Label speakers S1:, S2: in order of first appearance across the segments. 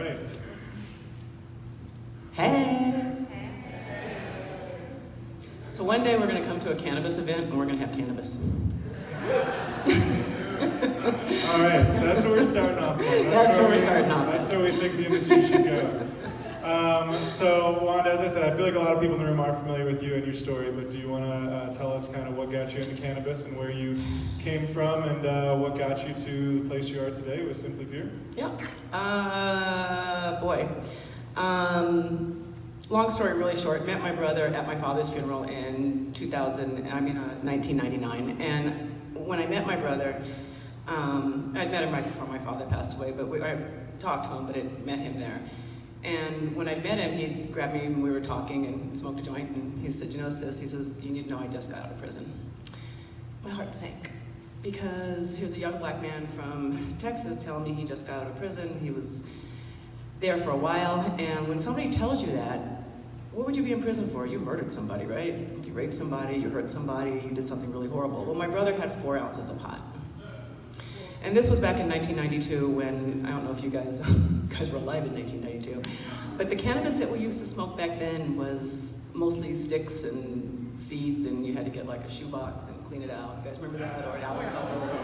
S1: right.
S2: Hey! So one day we're going to come to a cannabis event and we're going to have cannabis.
S1: All right, so that's what we're starting off with.
S2: That's where we're starting off.
S1: That's where we think the industry should go. So Wanda, as I said, I feel like a lot of people in the room are familiar with you and your story, but do you want to tell us kind of what got you into cannabis and where you came from and what got you to the place you are today with Simply Pure?
S2: Yeah. Long story really short. Met my brother at my father's funeral in 1999. And when I met my brother, I'd met him right before my father passed away, but I talked to him, but I'd met him there. And when I'd met him, he grabbed me and we were talking and smoked a joint, and he said, you know, sis, he says, you need to know I just got out of prison. My heart sank, because he was a young black man from Texas telling me he just got out of prison. He was there for a while, and when somebody tells you that, what would you be in prison for? You murdered somebody, right? You raped somebody, you hurt somebody, you did something really horrible. Well, my brother had 4 ounces of pot. And this was back in 1992 when, I don't know if you guys were alive in 1992, but the cannabis that we used to smoke back then was mostly sticks and seeds, and you had to get like a shoebox and clean it out. You guys remember that? Or an album cover.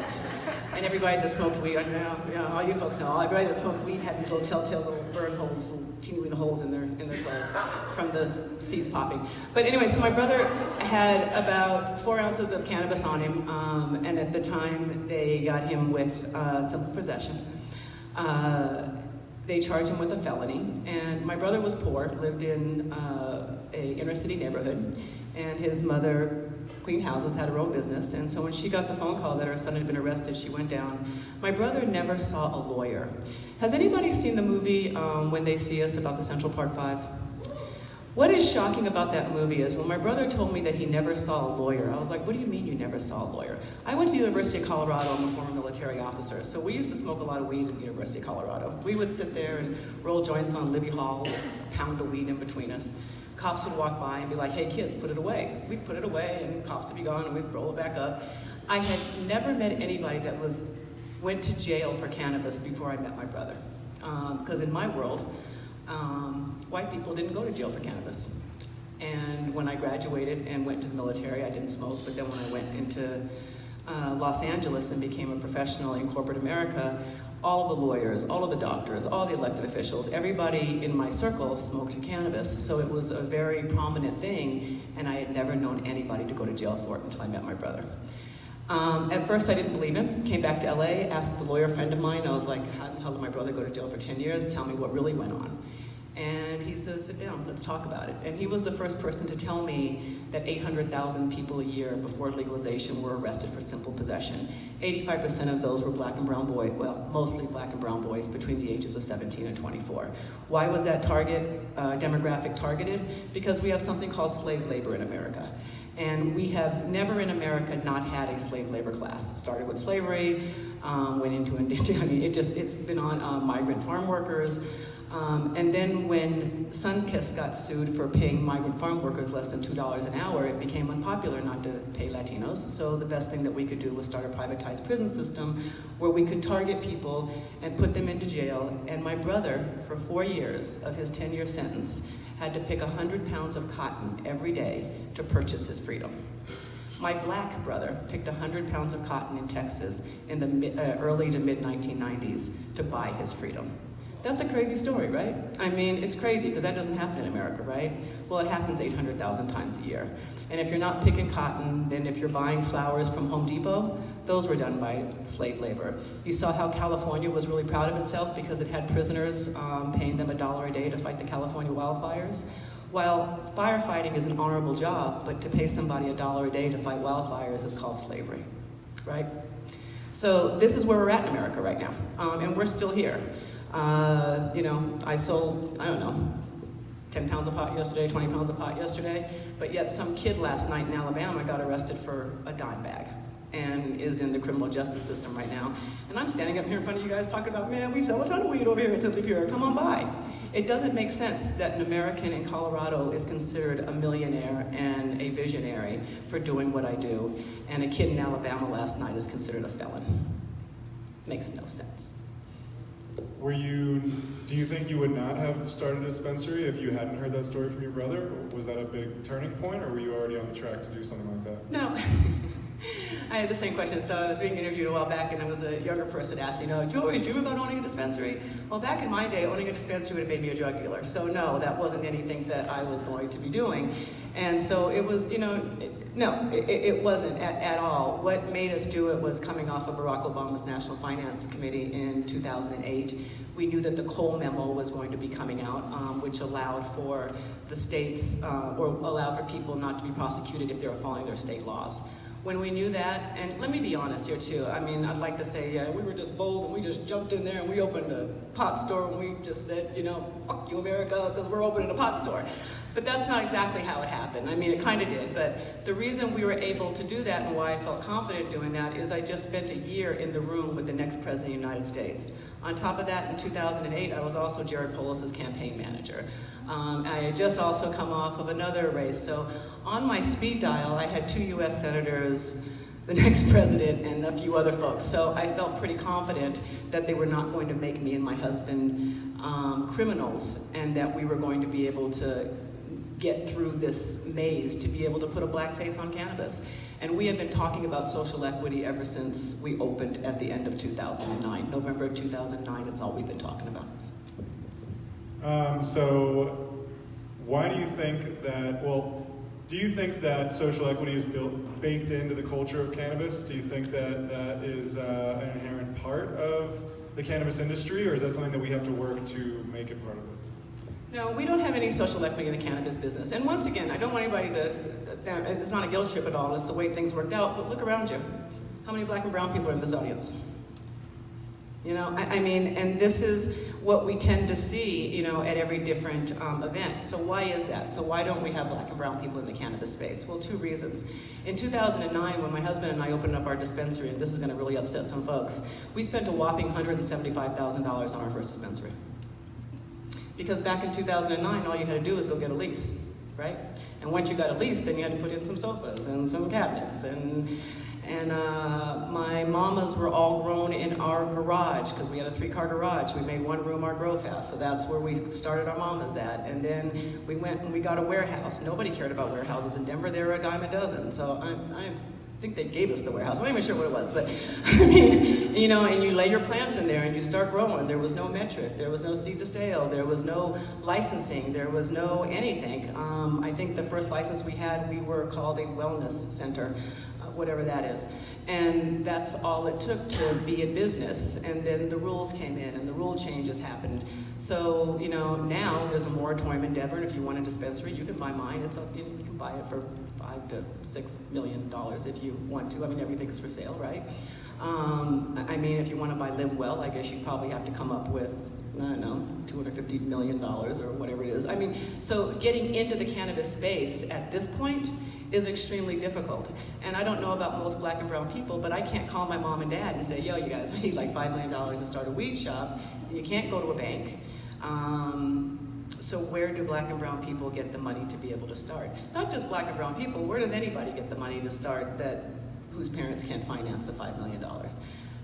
S2: And everybody that smoked weed, all you folks know, everybody that smoked weed had these little telltale little burn holes, little teeny weeny holes in their clothes from the seeds popping. But anyway, so my brother had about 4 ounces of cannabis on him, and at the time they got him with simple possession. They charged him with a felony, and my brother was poor, lived in a inner city neighborhood, and his mother cleaned houses, had her own business, and so when she got the phone call that her son had been arrested, she went down. My brother never saw a lawyer. Has anybody seen the movie When They See Us, about the Central Park 5? What is shocking about that movie is when my brother told me that he never saw a lawyer, I was like, what do you mean you never saw a lawyer? I went to the University of Colorado. I'm a former military officer, so we used to smoke a lot of weed at the University of Colorado. We would sit there and roll joints on Libby Hall, with a pound of weed in between us. Cops would walk by and be like, hey kids, put it away. We'd put it away and cops would be gone and we'd roll it back up. I had never met anybody that went to jail for cannabis before I met my brother. Because in my world, white people didn't go to jail for cannabis. And when I graduated and went to the military, I didn't smoke, but then when I went into Los Angeles and became a professional in corporate America, all of the lawyers, all of the doctors, all the elected officials, everybody in my circle smoked cannabis. So it was a very prominent thing, and I had never known anybody to go to jail for it until I met my brother. At first I didn't believe him, came back to LA, asked the lawyer friend of mine, I was like, how the hell did my brother go to jail for 10 years? Tell me what really went on. And he says, sit down, let's talk about it. And he was the first person to tell me that 800,000 people a year before legalization were arrested for simple possession. 85% of those were black and brown boys, well, mostly black and brown boys between the ages of 17 and 24. Why was that demographic targeted? Because we have something called slave labor in America. And we have never in America not had a slave labor class. It started with slavery, went into it's been on migrant farm workers, and then when Sunkist got sued for paying migrant farm workers less than $2 an hour, it became unpopular not to pay Latinos. So the best thing that we could do was start a privatized prison system where we could target people and put them into jail. And my brother, for 4 years of his 10-year sentence, had to pick 100 pounds of cotton every day to purchase his freedom. My black brother picked 100 pounds of cotton in Texas in the early to mid-1990s to buy his freedom. That's a crazy story, right? I mean, it's crazy because that doesn't happen in America, right? Well, it happens 800,000 times a year. And if you're not picking cotton, then if you're buying flowers from Home Depot, those were done by slave labor. You saw how California was really proud of itself because it had prisoners paying them $1 a day to fight the California wildfires. While firefighting is an honorable job, but to pay somebody $1 a day to fight wildfires is called slavery, right? So this is where we're at in America right now, and we're still here. I sold, 10 pounds of pot yesterday, 20 pounds of pot yesterday, but yet some kid last night in Alabama got arrested for a dime bag and is in the criminal justice system right now. And I'm standing up here in front of you guys talking about, man, we sell a ton of weed over here at Simply Pure, come on by. It doesn't make sense that an American in Colorado is considered a millionaire and a visionary for doing what I do, and a kid in Alabama last night is considered a felon. Makes no sense.
S1: Do you think you would not have started a dispensary if you hadn't heard that story from your brother? Was that a big turning point, or were you already on the track to do something like that?
S2: No. I had the same question. So I was being interviewed a while back, and there was a younger person asked me, "Do you always dream about owning a dispensary?" Well, back in my day, owning a dispensary would have made me a drug dealer. So no, that wasn't anything that I was going to be doing. And so it was, no, it wasn't at all. What made us do it was coming off of Barack Obama's National Finance Committee in 2008. We knew that the Cole memo was going to be coming out, which allowed for the states, or allowed for people not to be prosecuted if they were following their state laws. When we knew that, and let me be honest here too, I mean, I'd like to say, yeah, we were just bold and we just jumped in there and we opened a pot store and we just said, fuck you, America, because we're opening a pot store. But that's not exactly how it happened. I mean, it kind of did, but the reason we were able to do that and why I felt confident doing that is I just spent a year in the room with the next president of the United States. On top of that, in 2008, I was also Jared Polis's campaign manager. I had just also come off of another race. So on my speed dial, I had 2 US senators, the next president, and a few other folks. So I felt pretty confident that they were not going to make me and my husband criminals, and that we were going to be able to get through this maze to be able to put a black face on cannabis. And we have been talking about social equity ever since we opened at the end of 2009. November of 2009, it's all we've been talking about.
S1: So why do you think that, do you think that social equity is baked into the culture of cannabis? Do you think that that is an inherent part of the cannabis industry, or is that something that we have to work to make it part of it?
S2: No, we don't have any social equity in the cannabis business. And once again, I don't want anybody to, it's not a guilt trip at all, it's the way things worked out, but look around you. How many black and brown people are in this audience? I mean, and this is what we tend to see, at every different event. So why is that? So why don't we have black and brown people in the cannabis space? Well, 2 reasons. In 2009, when my husband and I opened up our dispensary, and this is gonna really upset some folks, we spent a whopping $175,000 on our first dispensary. Because back in 2009, all you had to do was go get a lease, right? And once you got a lease, then you had to put in some sofas and some cabinets. And my mamas were all grown in our garage, because we had a 3-car garage. We made one room our grow house, so that's where we started our mamas at. And then we went and we got a warehouse. Nobody cared about warehouses in Denver. They were a dime a dozen. So I think they gave us the warehouse. I'm not even sure what it was, but I mean, and you lay your plants in there and you start growing. There was no metric, there was no seed to sale, there was no licensing, there was no anything. I think the first license we had, we were called a wellness center, whatever that is. And that's all it took to be in business. And then the rules came in and the rule changes happened. So, now there's a moratorium in Denver, and if you want a dispensary, you can buy mine. You can buy it for $5 to $6 million if you want to. I mean, everything is for sale, right? I mean, if you want to buy Live Well, I guess you probably have to come up with, I don't know, $250 million or whatever it is. I mean, so getting into the cannabis space at this point is extremely difficult. And I don't know about most black and brown people, but I can't call my mom and dad and say, yo, you guys, I need like $5 million to start a weed shop. And you can't go to a bank. So where do black and brown people get the money to be able to start? Not just black and brown people, where does anybody get the money to start whose parents can't finance the $5 million?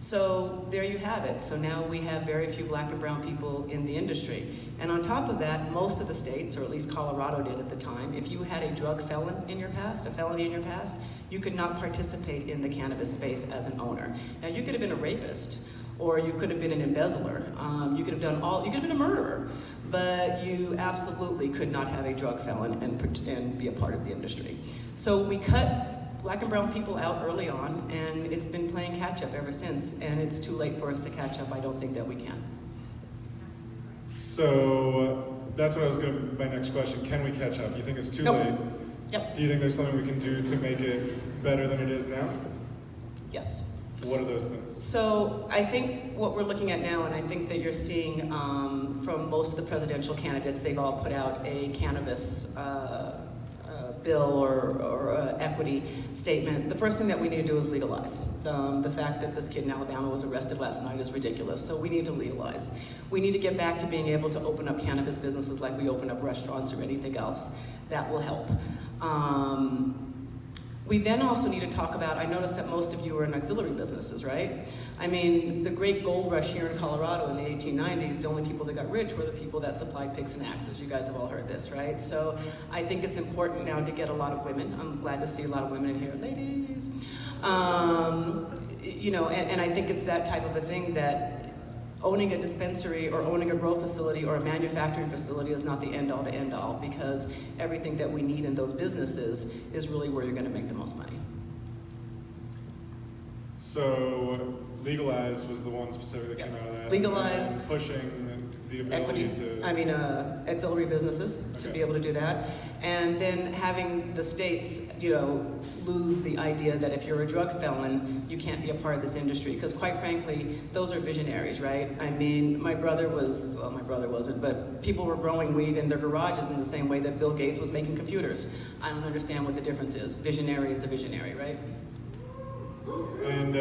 S2: So there you have it. So now we have very few black and brown people in the industry. And on top of that, most of the states, or at least Colorado did at the time, if you had a drug felony in your past, you could not participate in the cannabis space as an owner. Now you could have been a rapist, or you could have been an embezzler, you could have been a murderer, but you absolutely could not have a drug felon and be a part of the industry. So we cut black and brown people out early on, and it's been playing catch up ever since, and it's too late for us to catch up. I don't think that we can.
S1: So that's what my next question. Can we catch up? You think it's too late?
S2: Yep.
S1: Do you think there's something we can do to make it better than it is now?
S2: Yes.
S1: What are those things?
S2: So I think what we're looking at now, and I think that you're seeing from most of the presidential candidates, they've all put out a cannabis bill or equity statement. The first thing that we need to do is legalize. The fact that this kid in Alabama was arrested last night is ridiculous, so we need to legalize. We need to get back to being able to open up cannabis businesses like we open up restaurants or anything else. That will help. We then also need to talk about, I noticed that most of you are in auxiliary businesses, right? I mean, the great gold rush here in Colorado in the 1890s, the only people that got rich were the people that supplied picks and axes. You guys have all heard this, right? So I think it's important now to get a lot of women. I'm glad to see a lot of women in here, ladies. You know, and I think it's that type of a thing that owning a dispensary or owning a grow facility or a manufacturing facility is not the end-all to end-all, because everything that we need in those businesses is really where you're going to make the most money.
S1: So legalize was the one specific that came out of that.
S2: Legalize.
S1: Pushing the ability
S2: auxiliary businesses to be able to do that. And then having the states, you know, lose the idea that if you're a drug felon, you can't be a part of this industry. Because quite frankly, those are visionaries, right? I mean, my brother wasn't, but people were growing weed in their garages in the same way that Bill Gates was making computers. I don't understand what the difference is. Visionary is a visionary, right?
S1: And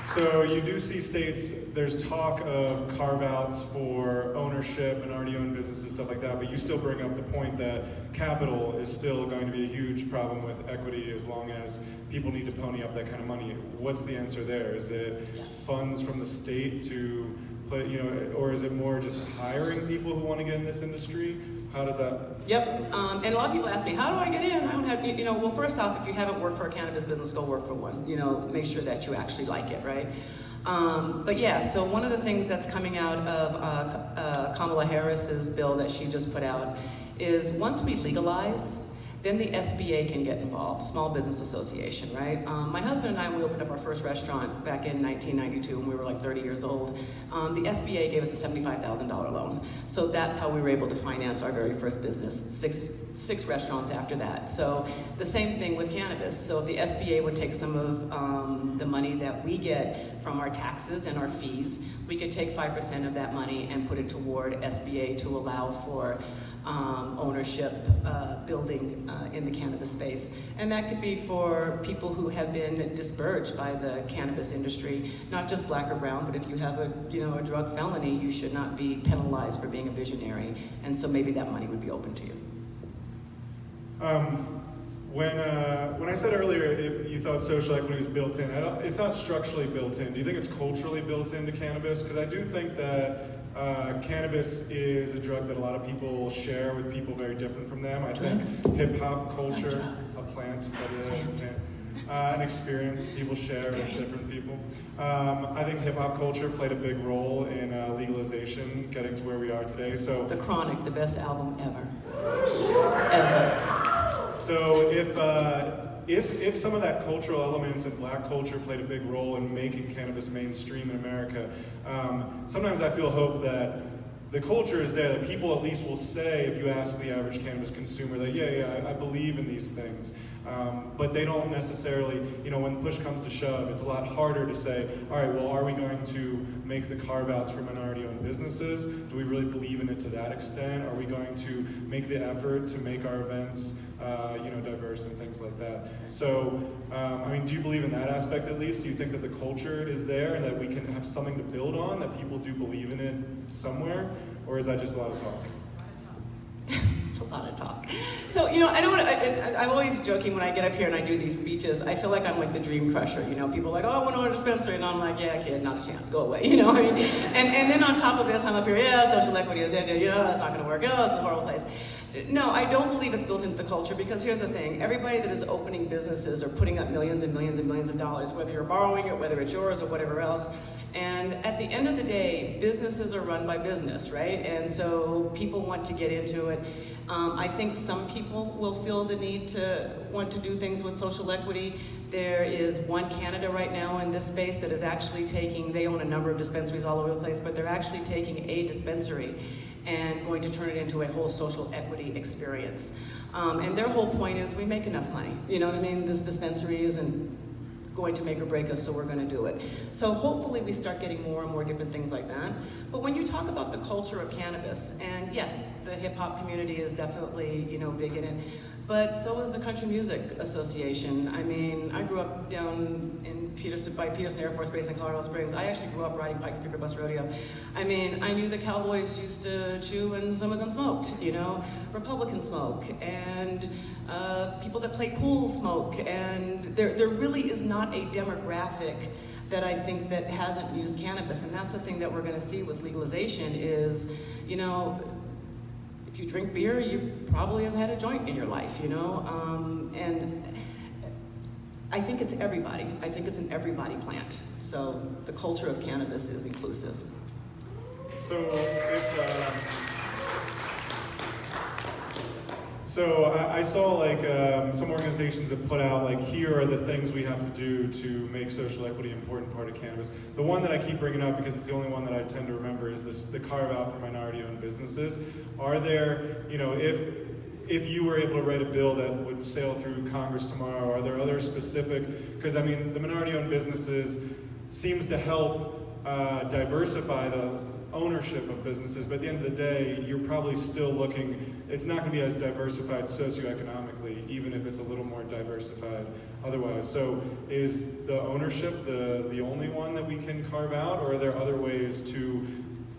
S1: so you do see states, there's talk of carve-outs for ownership and already owned businesses, stuff like that, but you still bring up the point that capital is still going to be a huge problem with equity as long as people need to pony up that kind of money. What's the answer there? Is it funds from the state to put, you know, or is it more just hiring people who want to get in this industry? How does that?
S2: Yep, and a lot of people ask me, how do I get in? I don't have, you know, well, first off, if you haven't worked for a cannabis business, go work for one. You know, make sure that you actually like it, right? But yeah, so one of the things that's coming out of Kamala Harris's bill that she just put out is once we legalize, then the SBA can get involved, Small Business Association, right? My husband and I, we opened up our first restaurant back in 1992 when we were like 30 years old. The SBA gave us a $75,000 loan. So that's how we were able to finance our very first business, six restaurants after that. So the same thing with cannabis. So if the SBA would take some of the money that we get from our taxes and our fees, we could take 5% of that money and put it toward SBA to allow for ownership, building in the cannabis space. And that could be for people who have been discouraged by the cannabis industry, not just black or brown, but if you have a drug felony, you should not be penalized for being a visionary. And so maybe that money would be open to you.
S1: When I said earlier if you thought social equity was built in, it's not structurally built in. Do you think it's culturally built into cannabis? Because I do think that cannabis is a drug that a lot of people share with people very different from them. I think hip-hop culture, a plant, that is, an experience that people share with different people. I think hip-hop culture played a big role in legalization, getting to where we are today. So
S2: The Chronic, the best album ever. Ever.
S1: So if some of that cultural elements and black culture played a big role in making cannabis mainstream in America, sometimes I feel hope that the culture is there, that people at least will say, if you ask the average cannabis consumer, that yeah, I believe in these things. But they don't necessarily, when push comes to shove, it's a lot harder to say, all right, well, are we going to make the carve-outs for minority-owned businesses? Do we really believe in it to that extent? Are we going to make the effort to make our events, diverse and things like that? So, do you believe in that aspect at least? Do you think that the culture is there and that we can have something to build on, that people do believe in it somewhere? Or is that just a lot of talk?
S2: It's a lot of talk. So, I'm always joking when I get up here and I do these speeches. I feel like I'm like the dream crusher. People are like, oh, I want to own a dispensary. And I'm like, yeah, kid, not a chance. Go away. And then on top of this, I'm up here, social equity is it. That's not going to work. Oh, it's a horrible place. No, I don't believe it's built into the culture, because here's the thing. Everybody that is opening businesses or putting up millions and millions and millions of dollars, whether you're borrowing it, whether it's yours or whatever else, and at the end of the day, businesses are run by business, right? And so people want to get into it. I think some people will feel the need to want to do things with social equity. There is one candidate right now in this space that is actually they own a number of dispensaries all over the place, but they're actually taking a dispensary and going to turn it into a whole social equity experience. And their whole point is, we make enough money. You know what I mean? This dispensary isn't going to make or break us, so we're going to do it. So hopefully we start getting more and more different things like that. But when you talk about the culture of cannabis, and yes, the hip hop community is definitely, big in it. But so is the Country Music Association. I mean, I grew up down in by Peterson Air Force Base in Colorado Springs. I actually grew up riding Pike Speaker Bus Rodeo. I mean, I knew the cowboys used to chew and some of them smoked, you know. Republicans smoke, and people that play pool smoke, and there really is not a demographic that I think that hasn't used cannabis, and that's the thing that we're gonna see with legalization is, you know, if you drink beer, you probably have had a joint in your life, you know? And I think it's everybody. I think it's an everybody plant. So the culture of cannabis is inclusive.
S1: So I saw like some organizations have put out like, here are the things we have to do to make social equity an important part of cannabis. The one that I keep bringing up because it's the only one that I tend to remember is the carve out for minority-owned businesses. Are there, you know, if you were able to write a bill that would sail through Congress tomorrow, are there other specific, because I mean, the minority-owned businesses seems to help diversify the ownership of businesses, but at the end of the day, you're probably still looking, it's not going to be as diversified socioeconomically, even if it's a little more diversified otherwise. So is the ownership the only one that we can carve out, or are there other ways to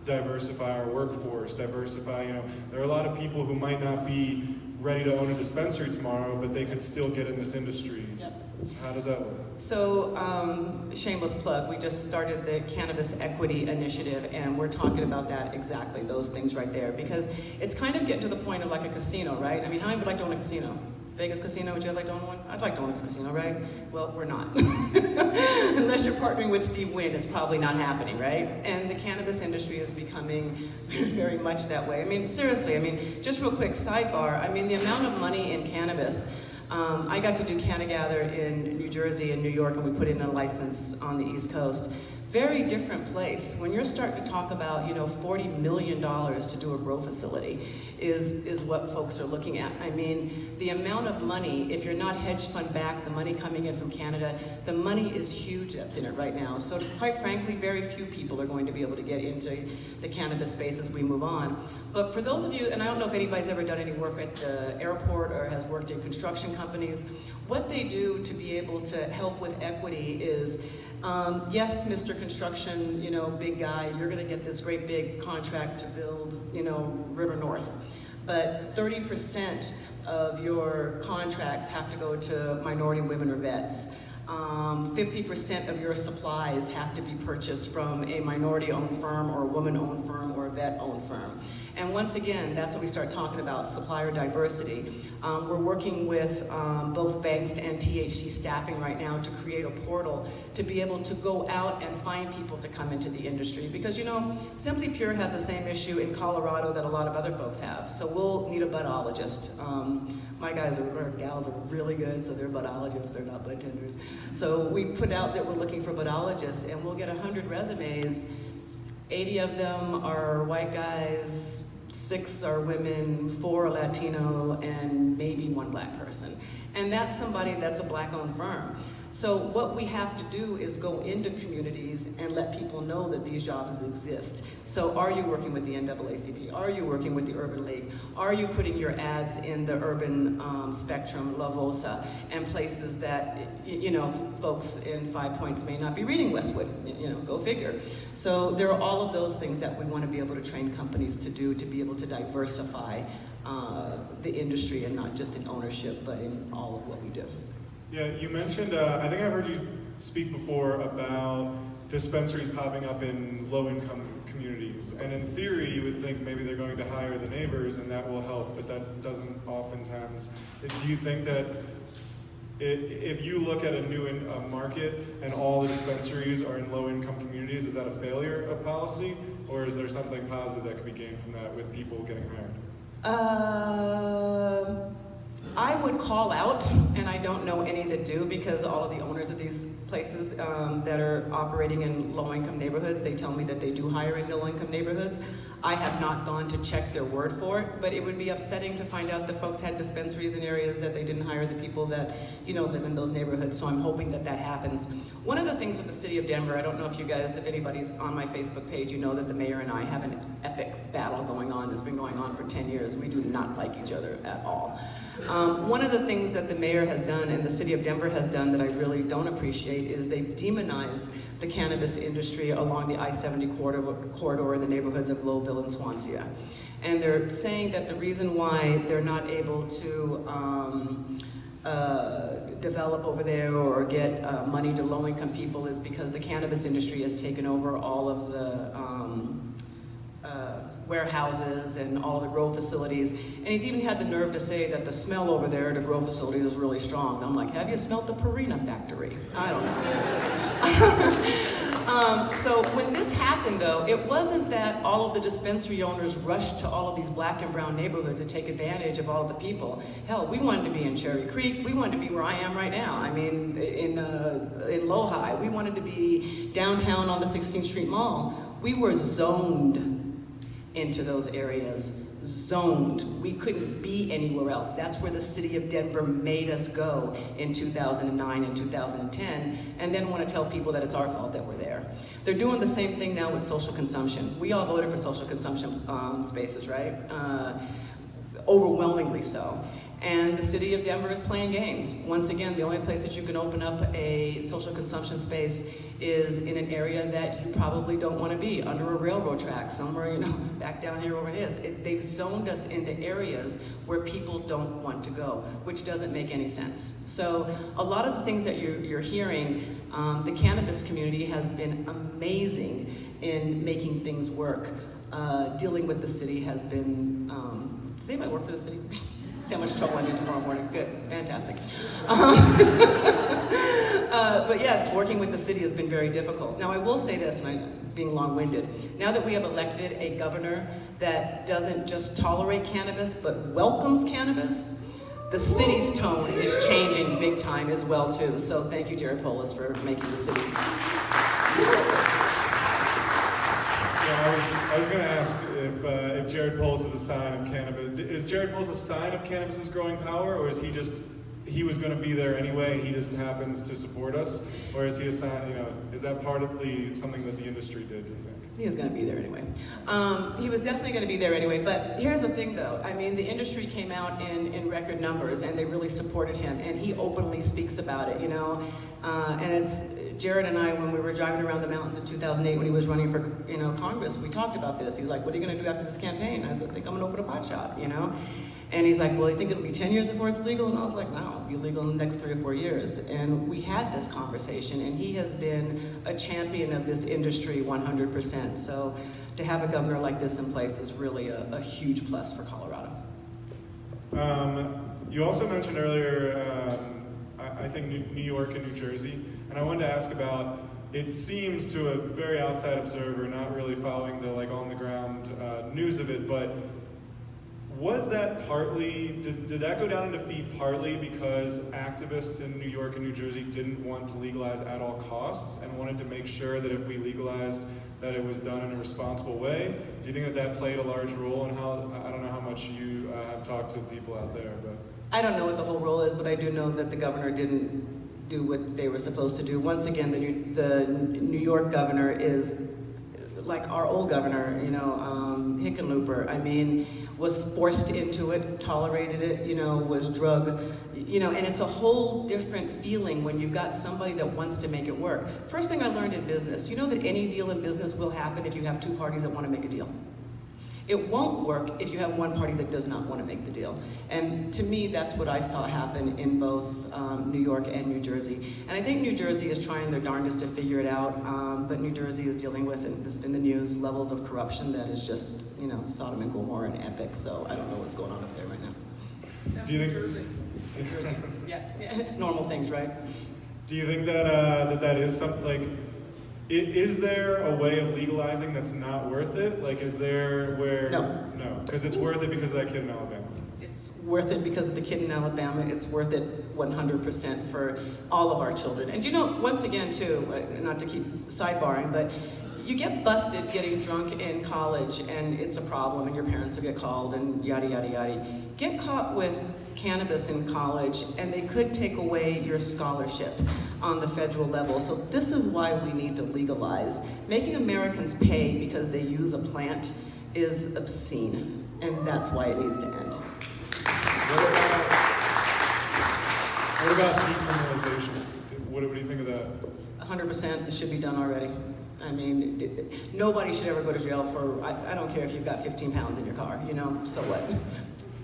S1: diversify our workforce, diversify, you know, there are a lot of people who might not be ready to own a dispensary tomorrow, but they could still get in this industry.
S2: Yep.
S1: How does that work?
S2: So, shameless plug, we just started the Cannabis Equity Initiative, and we're talking about that exactly, those things right there, because it's kind of getting to the point of like a casino, right? I mean, how many would like to own a casino? Vegas casino, would you guys like to own one? I'd like to own a casino, right? Well, we're not. Unless you're partnering with Steve Wynn, it's probably not happening, right? And the cannabis industry is becoming very much that way. I mean, seriously, I mean, just real quick sidebar, I mean, the amount of money in cannabis, I got to do CannaGather in New Jersey and New York, and we put in a license on the East Coast. Very different place. When you're starting to talk about, you know, $40 million to do a grow facility is what folks are looking at. I mean, the amount of money, if you're not hedge fund backed, the money coming in from Canada, the money is huge that's in it right now. So quite frankly, very few people are going to be able to get into the cannabis space as we move on. But for those of you, and I don't know if anybody's ever done any work at the airport or has worked in construction companies, what they do to be able to help with equity is, yes, Mr. Construction, you know, big guy, you're gonna get this great big contract to build, you know, River North. But 30% of your contracts have to go to minority women or vets. 50% of your supplies have to be purchased from a minority-owned firm or a woman-owned firm or a vet-owned firm. And once again, that's what we start talking about, supplier diversity. We're working with both Bankst and THC staffing right now to create a portal to be able to go out and find people to come into the industry. Because, you know, Simply Pure has the same issue in Colorado that a lot of other folks have. So we'll need a budologist. My guys or gals are really good, so they're budologists, they're not bud tenders. So we put out that we're looking for budologists, and we'll get 100 resumes. 80 of them are white guys, 6 are women, 4 are Latino, and maybe 1 black person. And that's somebody that's a black-owned firm. So what we have to do is go into communities and let people know that these jobs exist. So are you working with the NAACP? Are you working with the Urban League? Are you putting your ads in the urban spectrum, La Vosa, and places that, you know, folks in 5 Points may not be reading Westwood, you know, go figure. So there are all of those things that we want to be able to train companies to do to be able to diversify the industry, and not just in ownership, but in all of what we do.
S1: Yeah, you mentioned, I think I've heard you speak before about dispensaries popping up in low-income communities. And in theory, you would think maybe they're going to hire the neighbors and that will help, but that doesn't oftentimes. Do you think that if you look at a new market and all the dispensaries are in low-income communities, is that a failure of policy? Or is there something positive that could be gained from that with people getting hired?
S2: I would call out, and I don't know any that do, because all of the owners of these places that are operating in low-income neighborhoods, they tell me that they do hire in low-income neighborhoods. I have not gone to check their word for it, but it would be upsetting to find out that folks had dispensaries in areas that they didn't hire the people that, you know, live in those neighborhoods, so I'm hoping that that happens. One of the things with the city of Denver, I don't know if you guys, if anybody's on my Facebook page, you know that the mayor and I have an epic battle going on that's been going on for 10 years. We do not like each other at all. One of the things that the mayor has done and the city of Denver has done that I really don't appreciate is they demonize the cannabis industry along the I-70 corridor in the neighborhoods of Lowville and Swansea. And they're saying that the reason why they're not able to develop over there or get money to low-income people is because the cannabis industry has taken over all of the warehouses and all the grow facilities. And he's even had the nerve to say that the smell over there at a grow facility is really strong. And I'm like, have you smelled the Purina factory? I don't know. So when this happened, though, it wasn't that all of the dispensary owners rushed to all of these black and brown neighborhoods to take advantage of all of the people. Hell, we wanted to be in Cherry Creek. We wanted to be where I am right now. I mean, in Lodi. We wanted to be downtown on the 16th Street Mall. We were zoned into those areas. Zoned. We couldn't be anywhere else. That's where the city of Denver made us go in 2009 and 2010, and then want to tell people that it's our fault that we're there. They're doing the same thing now with social consumption. We all voted for social consumption spaces, right? Overwhelmingly so. And the city of Denver is playing games. Once again, the only place that you can open up a social consumption space is in an area that you probably don't want to be, under a railroad track, somewhere, back down here over this. They've zoned us into areas where people don't want to go, which doesn't make any sense. So a lot of the things that you're hearing, the cannabis community has been amazing in making things work. Dealing with the city has been, does anybody work for the city? See how much trouble I'm in tomorrow morning. Good, fantastic. But yeah, working with the city has been very difficult. Now I will say this, and I'm being long-winded. Now that we have elected a governor that doesn't just tolerate cannabis, but welcomes cannabis, the city's tone is changing big time as well too. So thank you, Jared Polis, for making the city.
S1: I was going to ask if Jared Polis is a sign of cannabis. Is Jared Polis a sign of cannabis's growing power, or is he was going to be there anyway, he just happens to support us? Or is he a sign, is that partly something that the industry did, do you think?
S2: He was going to be there anyway. He was definitely going to be there anyway, but here's the thing though. I mean, the industry came out in record numbers and they really supported him, and he openly speaks about it, and it's, Jared and I, when we were driving around the mountains in 2008 when he was running for, Congress, we talked about this. He's like, what are you going to do after this campaign? I said, I think I'm going to open a pot shop, And he's like, well, you think it'll be 10 years before it's legal? And I was like, no, it'll be legal in the next 3 or 4 years. And we had this conversation, and he has been a champion of this industry 100%. So to have a governor like this in place is really a huge plus for Colorado.
S1: You also mentioned earlier, I think New York and New Jersey, and I wanted to ask about, it seems to a very outside observer, not really following the on the ground news of it, but was that partly, did that go down in defeat partly because activists in New York and New Jersey didn't want to legalize at all costs and wanted to make sure that if we legalized that it was done in a responsible way? Do you think that played a large role in how, I don't know how much you have talked to people out there, but.
S2: I don't know what the whole role is, but I do know that the governor didn't do what they were supposed to do. Once again, the New York governor is like our old governor, Hickenlooper. I mean, was forced into it, tolerated it, was drug, and it's a whole different feeling when you've got somebody that wants to make it work. First thing I learned in business, that any deal in business will happen if you have 2 parties that want to make a deal. It won't work if you have one party that does not want to make the deal. And to me, that's what I saw happen in both New York and New Jersey. And I think New Jersey is trying their darndest to figure it out, but New Jersey is dealing with, and this in the news, levels of corruption that is just, Sodom and Gomorrah and epic. So I don't know what's going on up there right now.
S1: Do you think?
S2: New Jersey. Yeah. Normal things, right?
S1: Do you think that that is something is there a way of legalizing that's not worth it? Is there where?
S2: No.
S1: No, because it's worth it because of that kid in Alabama.
S2: It's worth it because of the kid in Alabama. It's worth it 100% for all of our children. And once again too, not to keep sidebarring, but you get busted getting drunk in college and it's a problem and your parents will get called and yada, yada, yada. Get caught with cannabis in college and they could take away your scholarship on the federal level. So this is why we need to legalize. Making Americans pay because they use a plant is obscene, and that's why it needs to end.
S1: about decriminalization? What do you think of that?
S2: 100%, it should be done already. I mean, nobody should ever go to jail for, I don't care if you've got 15 pounds in your car, you know, so what?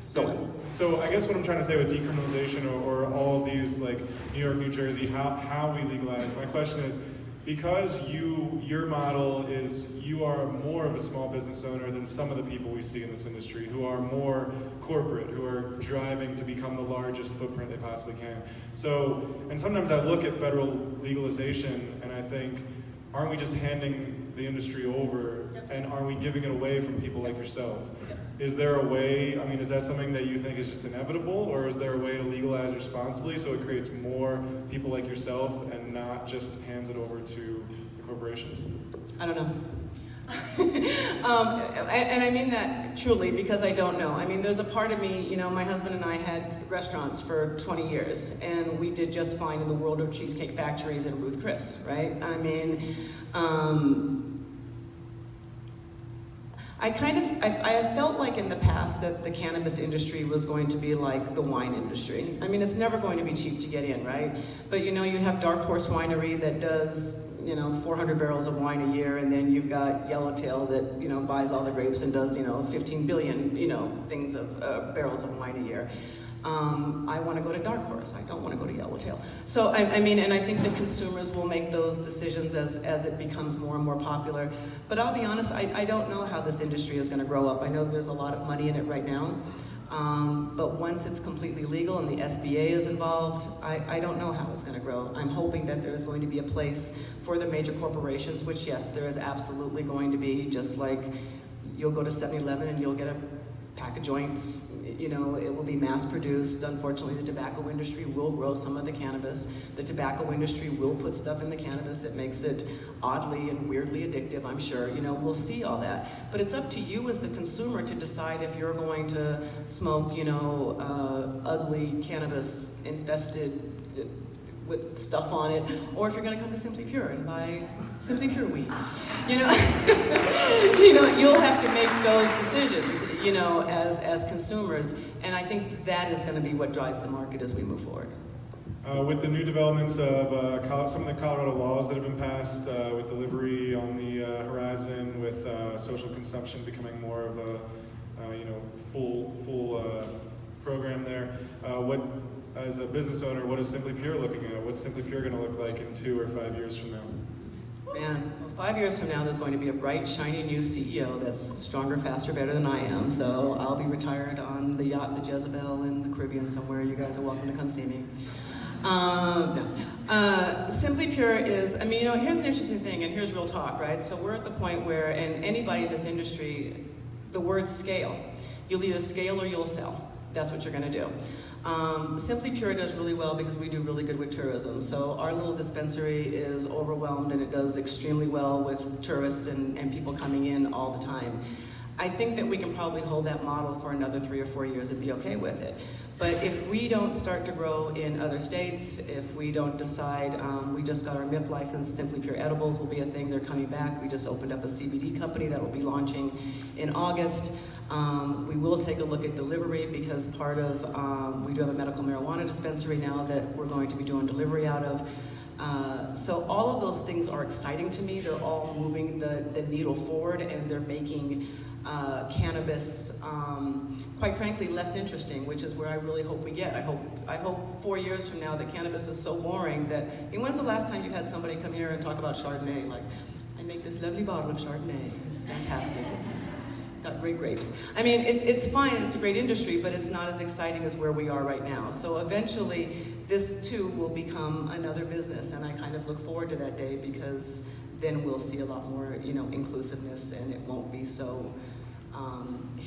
S1: So I guess what I'm trying to say with decriminalization or all of these, like New York, New Jersey, how we legalize, my question is, because your model is you are more of a small business owner than some of the people we see in this industry who are more corporate, who are driving to become the largest footprint they possibly can. So, and sometimes I look at federal legalization and I think, aren't we just handing the industry over and are we giving it away from people like yourself? Is there a way, I mean, is that something that you think is just inevitable, or is there a way to legalize responsibly so it creates more people like yourself and not just hands it over to the corporations?
S2: I don't know. And I mean that truly because I don't know. I mean, there's a part of me, you know, my husband and I had restaurants for 20 years and we did just fine in the world of Cheesecake Factories and Ruth Chris, right? I mean, I felt like in the past that the cannabis industry was going to be like the wine industry. I mean, it's never going to be cheap to get in, right? But you know, you have Dark Horse Winery that does, you know, 400 barrels of wine a year, and then you've got Yellowtail that, you know, buys all the grapes and does, you know, 15 billion, you know, things of barrels of wine a year. I want to go to Dark Horse. I don't want to go to Yellowtail. So, I mean, and I think that consumers will make those decisions as it becomes more and more popular. But I'll be honest, I don't know how this industry is going to grow up. I know there's a lot of money in it right now. But once it's completely legal and the SBA is involved, I don't know how it's going to grow. I'm hoping that there's going to be a place for the major corporations, which yes, there is absolutely going to be, just like you'll go to 7-Eleven and you'll get a pack of joints. You know, it will be mass produced. Unfortunately, the tobacco industry will grow some of the cannabis. The tobacco industry will put stuff in the cannabis that makes it oddly and weirdly addictive, I'm sure. You know, we'll see all that. But it's up to you as the consumer to decide if you're going to smoke, you know, ugly cannabis infested with stuff on it, or if you're going to come to Simply Pure and buy Simply Pure weed. You know, you know, you'll have to make those decisions, you know, as consumers, and I think that is going to be what drives the market as we move forward.
S1: With the new developments of some of the Colorado laws that have been passed, with delivery on the horizon, with social consumption becoming more of a you know, full program there, as a business owner, what is Simply Pure looking at? What's Simply Pure going to look like in 2 or 5 years from now?
S2: Man, well, 5 years from now, there's going to be a bright, shiny new CEO that's stronger, faster, better than I am. So I'll be retired on the yacht, the Jezebel, in the Caribbean somewhere. You guys are welcome to come see me. No. Simply Pure is, I mean, you know, here's an interesting thing, and here's real talk, right? So we're at the point where, and anybody in this industry, the word scale. You'll either scale or you'll sell. That's what you're going to do. Simply Pure does really well because we do really good with tourism. So our little dispensary is overwhelmed and it does extremely well with tourists and people coming in all the time. I think that we can probably hold that model for another 3 or 4 years and be okay with it. But if we don't start to grow in other states, if we don't decide, we just got our MIP license, Simply Pure Edibles will be a thing, they're coming back. We just opened up a CBD company that will be launching in August. We will take a look at delivery because part of, we do have a medical marijuana dispensary now that we're going to be doing delivery out of. So all of those things are exciting to me. They're all moving the needle forward and they're making cannabis, quite frankly, less interesting, which is where I really hope we get. I hope 4 years from now that cannabis is so boring that, I mean, when's the last time you've had somebody come here and talk about Chardonnay? Like, I make this lovely bottle of Chardonnay. It's fantastic. It's got great grapes. I mean, it's fine, it's a great industry, but it's not as exciting as where we are right now. So eventually, this too will become another business, and I kind of look forward to that day because then we'll see a lot more, you know, inclusiveness, and it won't be so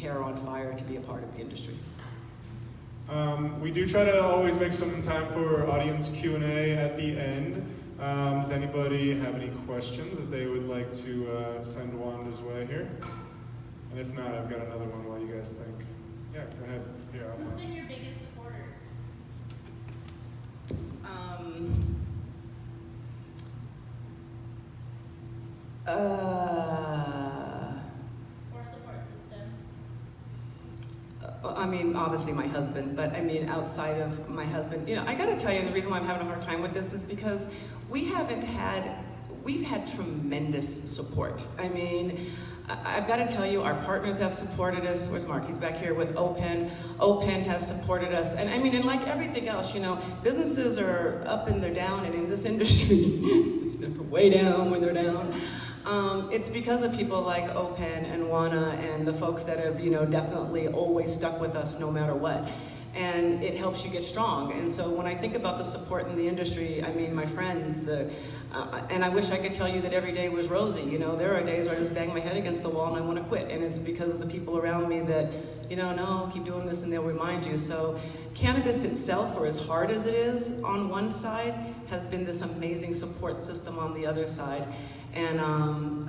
S2: hair on fire to be a part of the industry.
S1: We do try to always make some time for audience Q&A at the end. Does anybody have any questions that they would like to send Wanda's way here? And if not, I've got another one while you guys think. Yeah, go ahead. Here,
S3: Who's been your biggest supporter? Or support system?
S2: I mean, obviously my husband, but I mean, outside of my husband, I gotta tell you, and the reason why I'm having a hard time with this is because we've had tremendous support. I mean, I've got to tell you, our partners have supported us. Where's Mark? He's back here with OPEN. OPEN has supported us. And I mean, and like everything else, businesses are up and they're down, and in this industry, they're way down when they're down. It's because of people like OPEN and Wanda and the folks that have, definitely always stuck with us no matter what. And it helps you get strong. And so when I think about the support in the industry, I mean, my friends, and I wish I could tell you that every day was rosy. There are days where I just bang my head against the wall and I want to quit. And it's because of the people around me that, no, keep doing this, and they'll remind you. So cannabis itself, for as hard as it is on one side, has been this amazing support system on the other side. And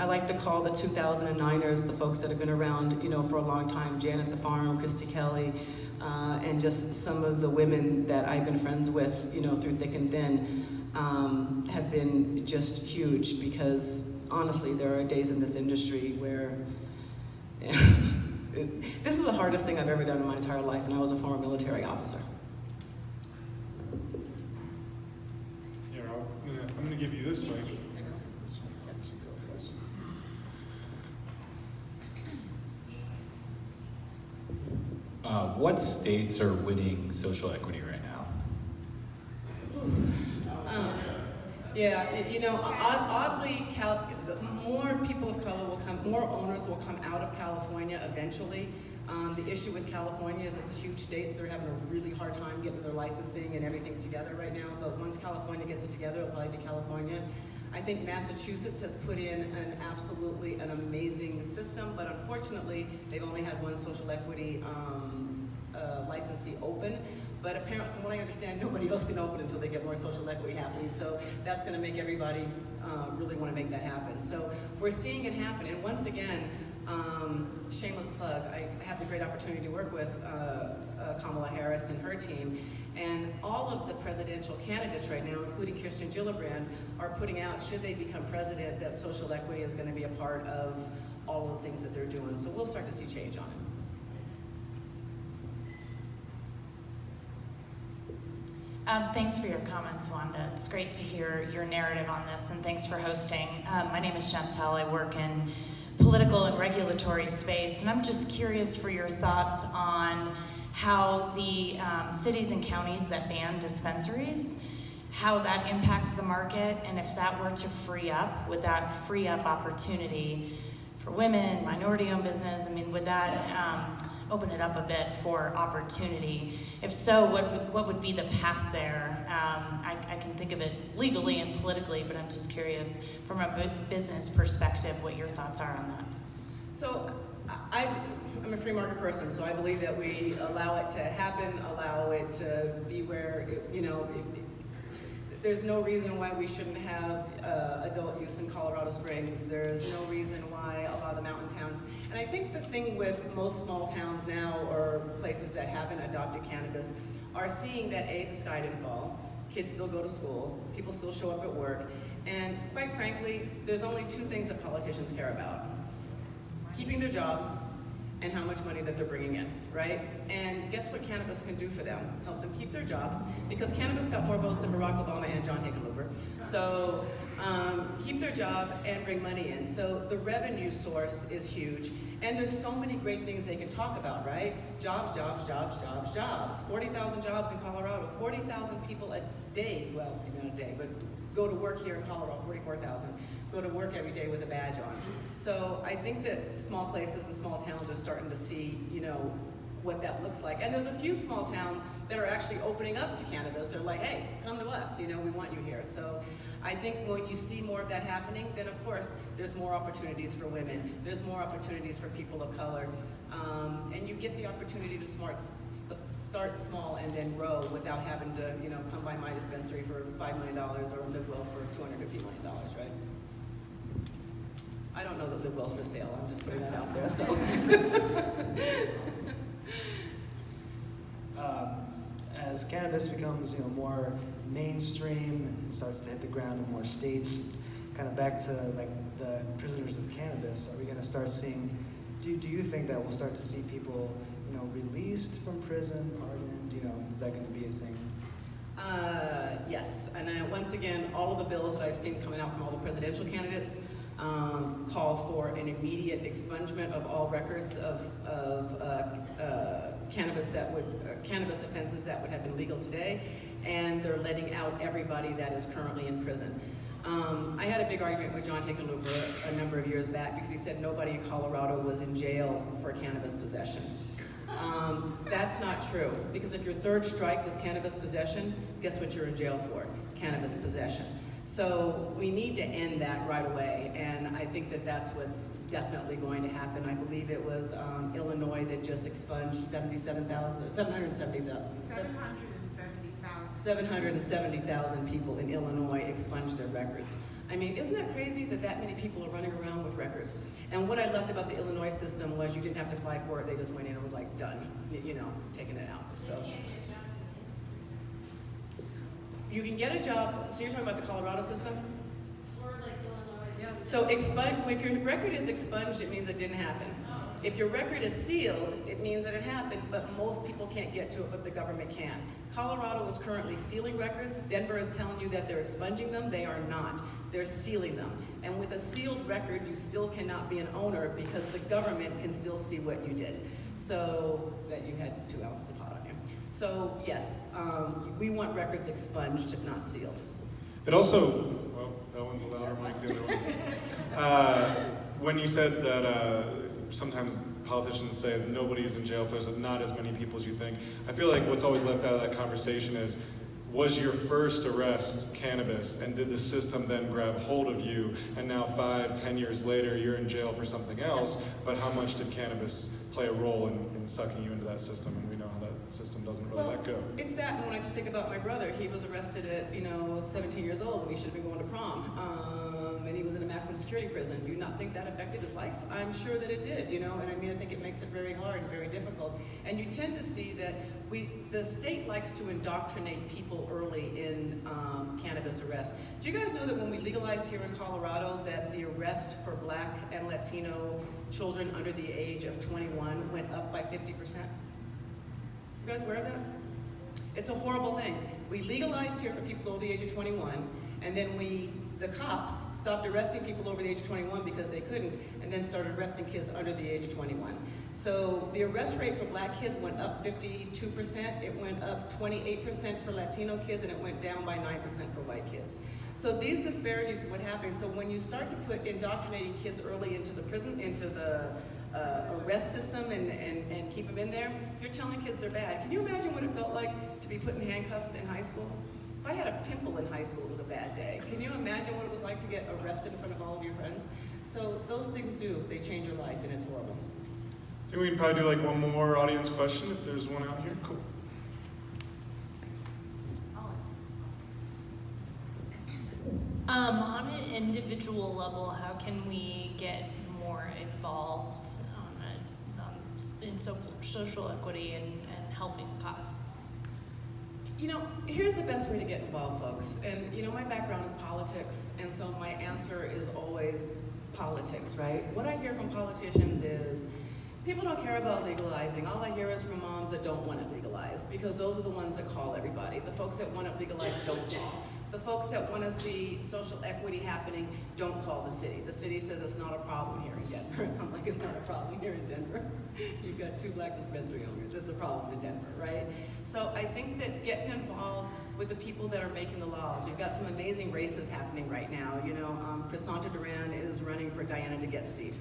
S2: I like to call the 2009ers, the folks that have been around, for a long time, Janet the Farm, Christy Kelly, and just some of the women that I've been friends with, through thick and thin, have been just huge, because honestly, there are days in this industry where this is the hardest thing I've ever done in my entire life, and I was a former military officer.
S1: Here, I'm going to give you this mic.
S3: What states are winning social equity right now?
S2: Oddly, more people of color will come, more owners will come out of California eventually. The issue with California is it's a huge state, so they're having a really hard time getting their licensing and everything together right now. But once California gets it together, it'll probably be California. I think Massachusetts has put in an amazing system, but unfortunately, they've only had one social equity licensee open. But apparently, from what I understand, nobody else can open until they get more social equity happening. So that's going to make everybody really want to make that happen. So we're seeing it happen. And once again, shameless plug, I have the great opportunity to work with Kamala Harris and her team. And all of the presidential candidates right now, including Kirsten Gillibrand, are putting out, should they become president, that social equity is going to be a part of all of the things that they're doing. So we'll start to see change on it.
S4: Thanks for your comments, Wanda. It's great to hear your narrative on this, and thanks for hosting. My name is Chantel. I work in political and regulatory space, and I'm just curious for your thoughts on how the cities and counties that ban dispensaries, how that impacts the market, and if that were to free up, would that free up opportunity for women, minority-owned business? I mean, would that open it up a bit for opportunity? If so, what would be the path there? I can think of it legally and politically, but I'm just curious from a business perspective what your thoughts are on that.
S2: So I'm a free market person, so I believe that we allow it to happen, allow it to be where, there's no reason why we shouldn't have adult use in Colorado Springs. There's no reason why a lot of the mountain towns. And I think the thing with most small towns now, or places that haven't adopted cannabis, are seeing that the sky didn't fall. Kids still go to school. People still show up at work. And quite frankly, there's only two things that politicians care about: keeping their job and how much money that they're bringing in, right? And guess what cannabis can do for them? Help them keep their job, because cannabis got more votes than Barack Obama and John Hickenlooper. So keep their job and bring money in. So the revenue source is huge. And there's so many great things they can talk about, right? Jobs, jobs, jobs, jobs, jobs. 40,000 jobs in Colorado, 40,000 people a day, well, maybe not a day, but go to work here in Colorado, 44,000. Go to work every day with a badge on. So I think that small places and small towns are starting to see, what that looks like. And there's a few small towns that are actually opening up to cannabis. They're like, hey, come to us, we want you here. So I think when you see more of that happening, then of course there's more opportunities for women. There's more opportunities for people of color. And you get the opportunity to start small and then grow without having to, come by my dispensary for $5 million or live well for $250 million, right? I don't know that LiveWell's for sale. I'm just putting that out there. So,
S5: as cannabis becomes, more mainstream and starts to hit the ground in more states, kind of back to like the prisoners of cannabis, are we going to start seeing? Do you think that we'll start to see people, released from prison, pardoned? Is that going to be a thing?
S2: Yes, and once again, all of the bills that I've seen coming out from all the presidential candidates call for an immediate expungement of all records of cannabis cannabis offenses that would have been legal today, and they're letting out everybody that is currently in prison. I had a big argument with John Hickenlooper a number of years back because he said nobody in Colorado was in jail for cannabis possession. That's not true, because if your third strike was cannabis possession, guess what you're in jail for? Cannabis possession. So we need to end that right away, and I think that that's what's definitely going to happen. I believe it was Illinois that just expunged 770,000 people in Illinois expunged their records. I mean, isn't that crazy that many people are running around with records? And what I loved about the Illinois system was you didn't have to apply for it, they just went in and was like, done, taking it out. So you can get a job, so you're talking about the Colorado system?
S6: Or like Illinois. Yeah.
S2: So if your record is expunged, it means it didn't happen. If your record is sealed, it means that it happened, but most people can't get to it, but the government can. Colorado is currently sealing records. Denver is telling you that they're expunging them. They are not. They're sealing them. And with a sealed record, you still cannot be an owner because the government can still see what you did. So, that you had 2 ounces of pot on you. So, yes, we want records expunged, not sealed.
S1: It also, well, that one's a louder mic, the other one. When you said that sometimes politicians say that nobody's in jail, there's not as many people as you think, I feel like what's always left out of that conversation is, was your first arrest cannabis, and did the system then grab hold of you, and now 5-10 years later you're in jail for something else, but how much did cannabis play a role in sucking you into that system? And we know how that system doesn't really let go.
S2: It's that, and when I think about my brother, he was arrested at 17 years old when he should have been going to prom, and he was in a maximum security prison. Do you not think that affected his life? I'm sure that it did, and I think it makes it very hard and very difficult. And you tend to see that the state likes to indoctrinate people early in cannabis arrests. Do you guys know that when we legalized here in Colorado that the arrest for Black and Latino children under the age of 21 went up by 50%? You guys aware of that? It's a horrible thing. We legalized here for people over the age of 21, and then the cops stopped arresting people over the age of 21 because they couldn't, and then started arresting kids under the age of 21. So the arrest rate for Black kids went up 52%, it went up 28% for Latino kids, and it went down by 9% for white kids. So these disparities is what happens. So when you start to put indoctrinating kids early into the prison, into the arrest system and keep them in there, you're telling kids they're bad. Can you imagine what it felt like to be put in handcuffs in high school? If I had a pimple in high school, it was a bad day. Can you imagine what it was like to get arrested in front of all of your friends? So those things they change your life, and it's horrible.
S1: I think we can probably do like one more audience question if there's one out here. Cool.
S6: On an individual level, how can we get more involved in social equity and helping the cause?
S2: Here's the best way to get involved, folks. And, my background is politics, and so my answer is always politics, right? What I hear from politicians is, people don't care about legalizing. All I hear is from moms that don't want it legalized, because those are the ones that call everybody. The folks that want it legalized don't call. The folks that want to see social equity happening don't call the city. The city says it's not a problem here in Denver. I'm like, it's not a problem here in Denver. You've got 2 Black dispensary owners. It's a problem in Denver, right? So I think that getting involved with the people that are making the laws. We've got some amazing races happening right now. Crisanta Duran is running for Diana DeGette's seat.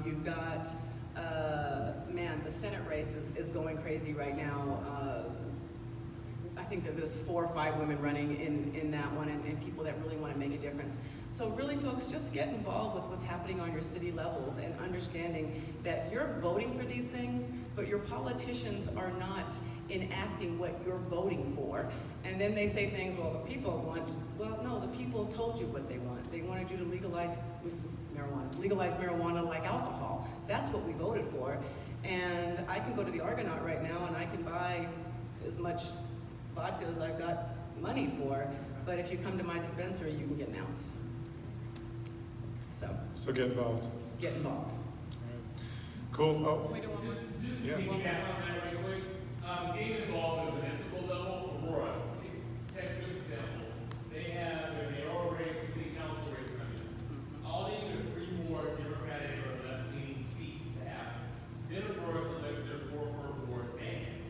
S2: You've got, the Senate race is going crazy right now. I think that there's 4 or 5 women running in that one, and people that really want to make a difference. So really, folks, just get involved with what's happening on your city levels and understanding that you're voting for these things, but your politicians are not enacting what you're voting for. And then they say things, well, the people want, well, no, the people told you what they want. They wanted you to legalize marijuana like alcohol. That's what we voted for. And I can go to the Argonaut right now and I can buy as much vodka as I've got money for, but if you come to my dispensary, you can get an ounce. So
S1: get involved.
S2: Get involved.
S1: All right. Cool. Oh,
S6: We don't want
S7: Just
S1: Yeah.
S7: piggyback on that right quick. Getting involved at the municipal level, Aurora, textbook example, they have their mayoral race and city council race coming up. All they need are 3 more Democratic or left-leaning seats to happen. Then Aurora can lift their 4-per-ward ban.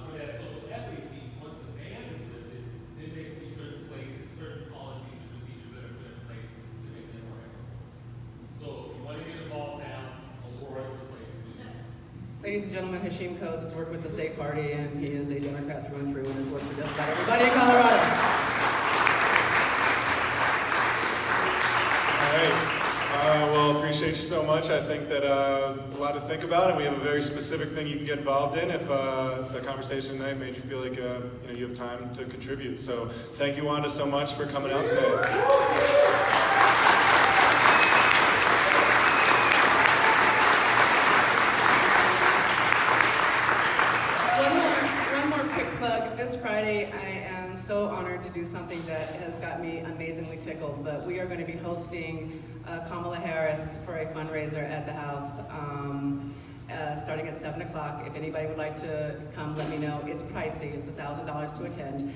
S7: For that social equity piece, once the ban is lifted, then there can be certain places, certain policies and procedures that are put in place to make that more equitable. So if you want to get involved now, Aurora's the place to do that.
S2: Ladies and gentlemen, Hashim Coates has worked with the state party, and he is a Democrat through and through, and has worked for just about everybody in Colorado.
S1: all right. Well, appreciate you so much. I think that a lot to think about, and we have a very specific thing you can get involved in if the conversation tonight made you feel like you have time to contribute. So thank you, Wanda, so much for coming out today.
S2: One more quick plug. This Friday, I am so honored to do something that has got me amazingly tickled, but we are going to be hosting Kamala Harris for a fundraiser at the house starting at 7 o'clock. If anybody would like to come, let me know. It's pricey. It's $1,000 to attend.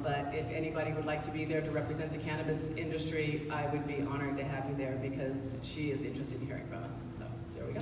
S2: But if anybody would like to be there to represent the cannabis industry, I would be honored to have you there because she is interested in hearing from us. So there we go.